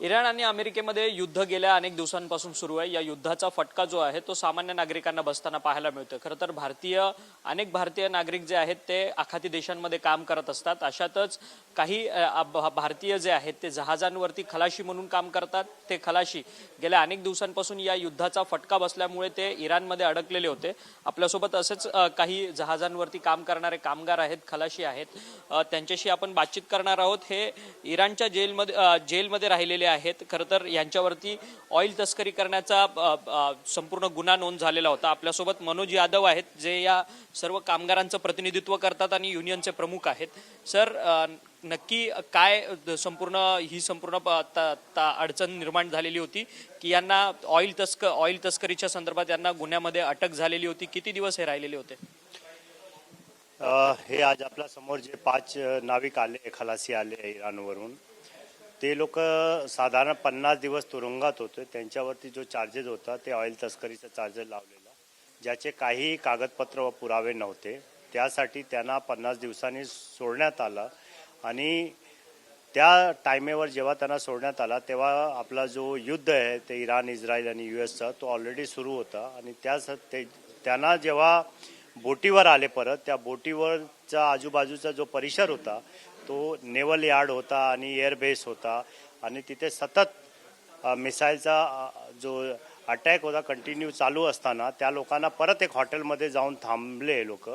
Iran आणि अमेरिकेमध्ये युद्ध गेल्या अनेक दिवसांपासून सुरू आहे। या युद्धाचा फटका जो आहे तो सामान्य नागरिकांना बसताना पाहायला मिळतोय। खरं तर अनेक भारतीय नागरिक जे आहेत ते आखाती देशांमध्ये काम करत असतात। अशातच काही भारतीय जे आहेत ते जहाजांवरती खलाशी म्हणून काम करतात। ते खलाशी गेल्या अनेक दिवसांपासून या युद्धाचा फटका बसल्यामुळे ते इराणमध्ये अडकलेले होते। आपल्यासोबत असेच काही जहाजांवरती काम करणारे कामगार आहेत, खलाशी आहेत, त्यांच्याशी आपण बातचीत करणार आहोत। हे इराणच्या जेलमध्ये राहिलेले आहेत। खरं तर यांच्यावरती ऑइल तस्करी करण्याचा संपूर्ण गुन्हा नोंद झालेला होता। आपल्यासोबत मनोज यादव आहेत, जे या सर्व कामगारांचं प्रतिनिधित्व करतात आणि युनियनचे प्रमुख आहेत। सर, नक्की काय संपूर्ण अडचण निर्माण झालेली होती की यांना ऑइल तस्करीच्या संदर्भात यांना गुन्ह्यामध्ये अटक झालेली होती? किती दिवस हे राहिलेले होते? हे आज आपल्या समोर जे 5 नाविक आले, खलासी आले इराणवरून, ते लोक साधारण 50 दिवस तुरुंगात होते। त्यांच्यावरती जो चार्जेस होता ते ऑइल तस्करीचा चार्जेस लावलेला, ज्याचे काही कागदपत्र व पुरावे नव्हते। त्यासाठी त्यांना 50 दिवसांनी सोडण्यात आलं आणि त्या टायमेवर जेव्हा त्यांना सोडण्यात आला तेव्हा आपला जो युद्ध आहे ते इराण, इस्रायल आणि US तो ऑलरेडी सुरू होता। आणि त्यांना जेव्हा बोटीवर आले परत, त्या बोटीवरचा आजूबाजूचा जो परिसर होता तो नेव्हल यार्ड होता आणि एअरबेस होता आणि तिथे सतत मिसाईलचा जो अटॅक होता कंटिन्यू चालू असताना त्या लोकांना परत एक हॉटेलमध्ये जाऊन थांबले लोक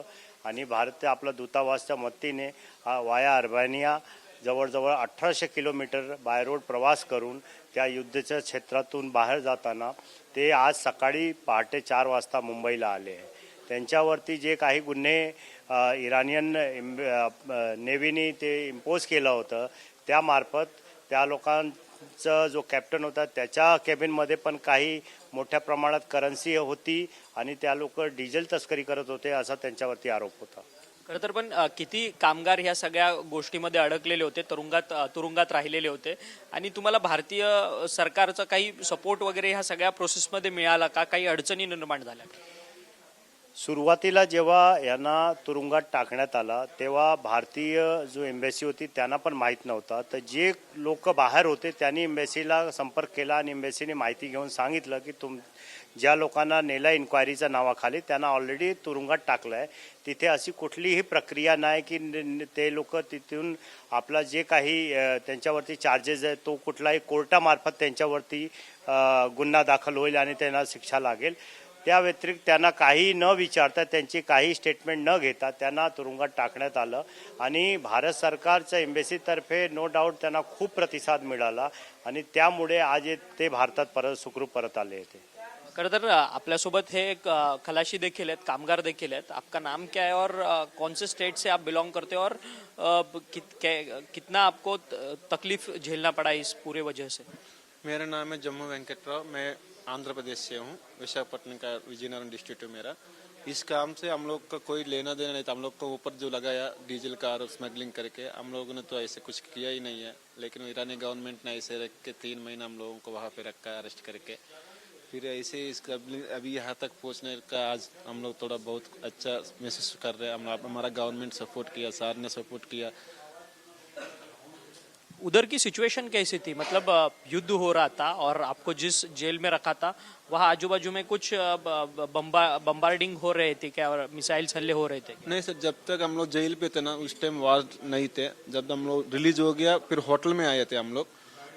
आणि भारत आपला दूतावासच्या मदतीने वाया अर्मेनिया जवळजवळ 1800 किलोमीटर बाय रोड प्रवास करून त्या युद्धाच्या क्षेत्रातून बाहेर जाताना ते आज सकाळी पहाटे 4 वाजता मुंबईला आले आहे। त्यांच्यावरती जे काही गुन्हे इराणियन नेव्हीने ते इम्पोज केलं होतं त्यामार्फत त्या लोकांचा जो कॅप्टन होता त्याच्या केबिनमध्ये पण काही मोठ्या प्रमाणात करन्सी होती आणि त्या लोक डिझेल तस्करी करत होते असा त्यांच्यावरती आरोप होता। खरं तर पण किती कामगार ह्या सगळ्या गोष्टीमध्ये अडकलेले होते, तुरुंगात राहिलेले होते? आणि तुम्हाला भारतीय सरकारचा काही सपोर्ट वगैरे ह्या सगळ्या प्रोसेसमध्ये मिळाला का? काही अडचणी निर्माण झाल्या? सुरुवातीला जेव्हा यांना तुरुंगात टाकण्यात आला तेव्हा भारतीय जो एम्बॅसी होती त्यांना पण माहीत नव्हता। तर जे लोक बाहेर होते त्यांनी एम्बॅसीला संपर्क केला आणि एम्बॅसीने माहिती घेऊन सांगितलं की ज्या लोकांना नेला इन्क्वायरीच्या नावाखाली त्यांना ऑलरेडी तुरुंगात टाकलं आहे। तिथे अशी कुठलीही प्रक्रिया नाही की ते लोक तिथून आपला जे काही त्यांच्यावरती चार्जेस आहे तो कुठलाही कोर्टामार्फत त्यांच्यावरती गुन्हा दाखल होईल आणि त्यांना शिक्षा लागेल। त्या व्यतिरिक्त त्यांना काही न विचारता, त्यांची काही स्टेटमेंट न घेता त्यांना तुरुंगात टाकण्यात आलं आणि भारत सरकारच्या एम्बेसीतर्फे नो डाऊट त्यांना खूप प्रतिसाद मिळाला आणि त्यामुळे आज ते भारतात सुखरूप परत आले होते। खरं तर आपल्यासोबत हे खलाशी देखील आहेत, कामगार देखील आहेत। आपका नाम क्या है और कौन से स्टेट से आप बिलोंग करते हो और कितना आपको तकलीफ झेलना पड़ा इस पूरे वजह से? मेरा नाम है जम्मू वेंकटराव। मैं आंध्र प्रदेश से हूँ। विशाखापट्टनम का विजयनगरम डिस्ट्रिक्ट है मेरा। इस काम से हम लोग का कोई लेना देना नहीं था। हम लोग को ऊपर जो लगाया डीजल कार स्मगलिंग करके, हम लोगों ने तो ऐसे कुछ किया ही नहीं है। लेकिन ईरानी गवर्नमेंट ने ऐसे रख के 3 महीना हम लोगों को वहाँ पे रखा है अरेस्ट करके। फिर ऐसे इसका अभी यहाँ तक पहुँचने का आज हम लोग थोड़ा बहुत अच्छा महसूस कर रहे हैं। हमारा गवर्नमेंट सपोर्ट किया, सार ने सपोर्ट किया। उधर की सिचुएशन कैसी थी? मतलब युद्ध हो रहा था और आपको जिस जेल में रखा था वहाँ आजू बाजू में कुछ बम्बार्डिंग हो रहे थे क्या, और मिसाइल हल्ले हो रहे थे? नहीं सर, जब तक हम लोग जेल पे थे ना उस टाइम वार नहीं थे। जब हम लोग रिलीज हो गया फिर होटल में आए थे हम लोग।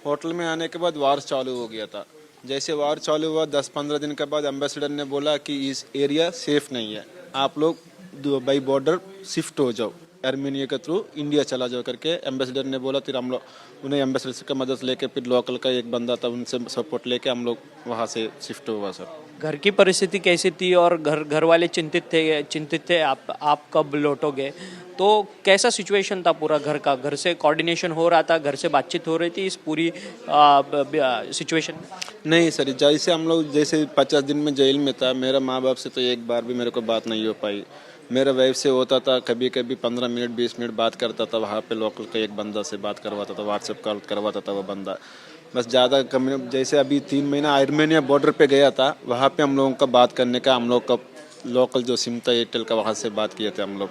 होटल में आने के बाद वार चालू हो गया था। जैसे वार चालू हुआ 10-15 दिन के बाद एम्बेसडर ने बोला कि इस एरिया सेफ नहीं है, आप लोग दुबई बॉर्डर शिफ्ट हो जाओ, आर्मेनिया के थ्रू इंडिया चला जाओ करके एम्बेसडर ने बोला। फिर हम लोग उन्हें एम्बेसडर की मदद लेके फिर लोकल का एक बंदा था उनसे सपोर्ट लेके हम लोग वहाँ से शिफ्ट हुआ सर। घर की परिस्थिति कैसी थी और घर वाले चिंतित थे आप कब लौटोगे? तो कैसा सिचुएशन था पूरा घर का? घर से कोऑर्डिनेशन हो रहा था, घर से बातचीत हो रही थी इस पूरी सिचुएशन में? नहीं सर, जैसे हम लोग 50 दिन में जेल में था, मेरा माँ बाप से तो एक बार भी मेरे को बात नहीं हो पाई। मेरा वाइफ से होता था कभी कभी 15 मिनट 20 मिनट बात करता था। वहाँ पे लोकल का एक बंदा से बात करवाता था, व्हाट्सएप कॉल करवाता था वो बंदा। बस ज़्यादा कम। जैसे अभी 3 महीना आर्मेनिया बॉर्डर पे गया था, वहाँ पे हम लोगों का बात करने का, हम लोग का लोकल जो सिम था एयरटेल का, वहाँ से बात किए थे हम लोग।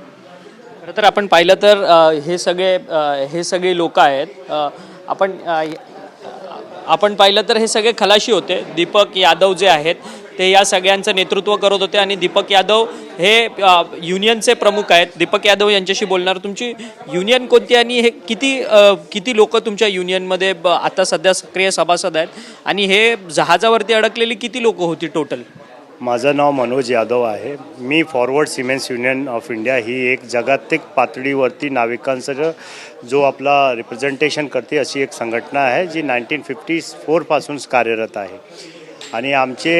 खरं तर आपण पाहिलं तर हे सगळे लोक आहेत। आपण आपण पाहिलं तर हे सगळे खलाशी होते. दीपक यादव जे आहेत ते या सगळ्यांचं नेतृत्व करत होते आणि दीपक यादव हे युनियनचे प्रमुख आहेत. दीपक यादव यांच्याशी बोलणार. तुमची युनियन कोणती आणि हे किती लोक तुमच्या युनियनमध्ये आता सध्या सक्रिय सभासद आहेत आणि हे जहाजावरती अडकलेली किती लोक होती टोटल? माझं नाव मनोज यादव आहे. मी forward cements union of India ही एक जागतिक पातळीवरती नाविकांचं जो आपला रिप्रेझेंटेशन करते अशी एक संघटना आहे जी 1954 पासून कार्यरत आहे. आणि आमचे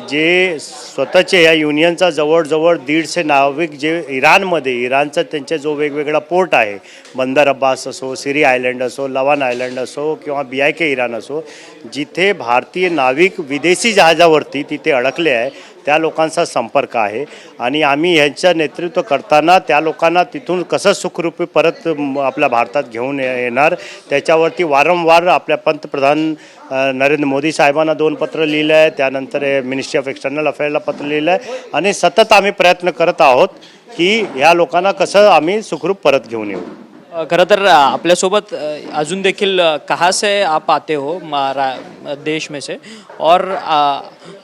जे स्वतःचे या युनियनचा जवळजवळ 150 नाविक जे इराणचा त्यांचा जो वेगवेगळा पोर्ट आहे, बंदर अब्बास असो, सिरी आयलंड असो, लवान आयलंड असो किंवा BIK इराण असो, जिथे भारतीय नाविक विदेशी जहाजावरती तिथे अडकले आहे त्या लोकांचा संपर्क आहे. आणि आम्ही ह्यांचं नेतृत्व करताना त्या लोकांना तिथून कसं सुखरूपी परत आपल्या भारतात घेऊन येणार त्याच्यावरती वारंवार आपल्या पंतप्रधान नरेंद्र मोदी साहेबांना 2 पत्र लिहिलं आहे. त्यानंतर मिनिस्ट्री ऑफ एक्सटर्नल अफेअर्सला पत्र लिहिलं आहे आणि सतत आम्ही प्रयत्न करत आहोत की ह्या लोकांना कसं आम्ही सुखरूप परत घेऊन येऊ. खरं तर आपल्यासोबत अजून देखील कहाँ से आप आते हो देश में से और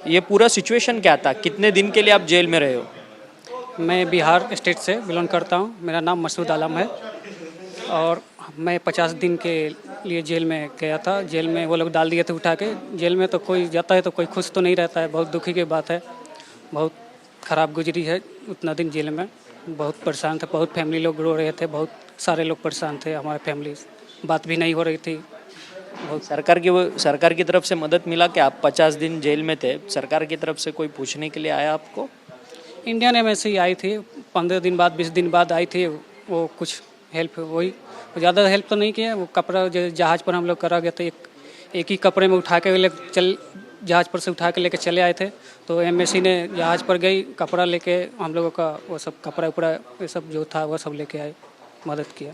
ये पूरा सिचुएशन क्या था? कितने दिन के लिए आप जेल में रहे हो? मैं बिहार स्टेट से बिलोंग करता हूँ. मेरा नाम मसूद आलम है और मैं 50 दिन के लिए जेल में गया था. जेल में वो लोग डाल दिए थे उठा के. जेल में तो कोई जाता है तो कोई खुश तो नहीं रहता है. बहुत दुखी की बात है. बहुत ख़राब गुजरी है उतना दिन जेल में. बहुत परेशान थे. बहुत फैमिली लोग रो रहे थे. बहुत सारे लोग परेशान थे. हमारे फैमिली बात भी नहीं हो रही थी. बहुत सरकार की तरफ से मदद मिला कि आप 50 दिन जेल में थे? सरकार की तरफ से कोई पूछने के लिए आया आपको? इंडियन एम्बेसी आई थी 15 दिन बाद 20 दिन बाद आई थी. वो कुछ हेल्प वही ज़्यादा हेल्प तो नहीं किया. वो कपड़ा जहाज़ पर हम लोग करा गए थे. एक ही कपड़े में उठा के जहाज़ पर से उठा के लेके चले आए थे. तो एम्बेसी ने जहाज़ पर गई कपड़ा लेके हम लोगों का वो सब कपड़ा उपड़ा ये सब जो था वो सब लेके आए, मदद किया.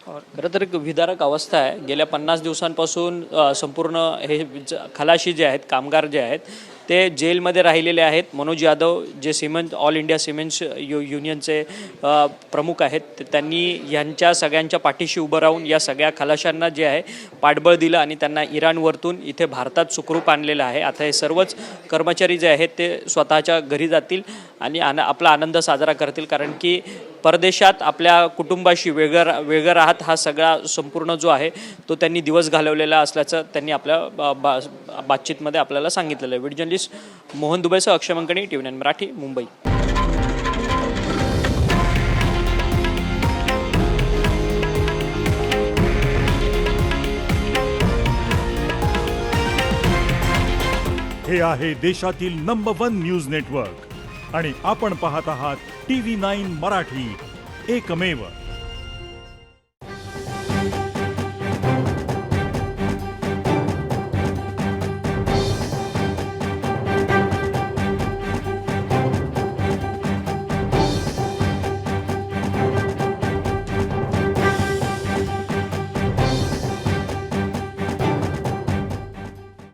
और खरं तर एक विदारक अवस्था आहे. गेल्या 50 दिवसांपासून संपूर्ण हे खलाशी जे आहेत, कामगार जे आहेत ते जेलमध्ये राहिलेले आहेत. मनोज यादव जे ऑल इंडिया सिमेंट्स युनियनचे प्रमुख आहेत त्यांनी यांच्या सगळ्यांच्या पाठीशी उभं राहून या सगळ्या खलाशांना जे आहे पाठबळ दिलं आणि त्यांना इराणवरतून इथे भारतात सुखरूप आणलेलं आहे. आता हे सर्वच कर्मचारी जे आहेत ते स्वतःच्या घरी जातील आणि आपला आनंद साजरा करतील, कारण की परदेशात आपल्या कुटुंबाशी वेगळं राहत हा सगळा संपूर्ण जो आहे तो त्यांनी दिवस घालवलेला असल्याचं त्यांनी आपल्या बातचीतमध्ये आपल्याला सांगितलेलं आहे. व्हिडिओ जर्नलिस्ट मोहन दुबेसह अक्षय मंकणी, TV9 मराठी, मुंबई. हे आहे देशातील नंबर 1 न्यूज नेटवर्क आणि आपण पाहत आहात TV9 मराठी, एकमेव.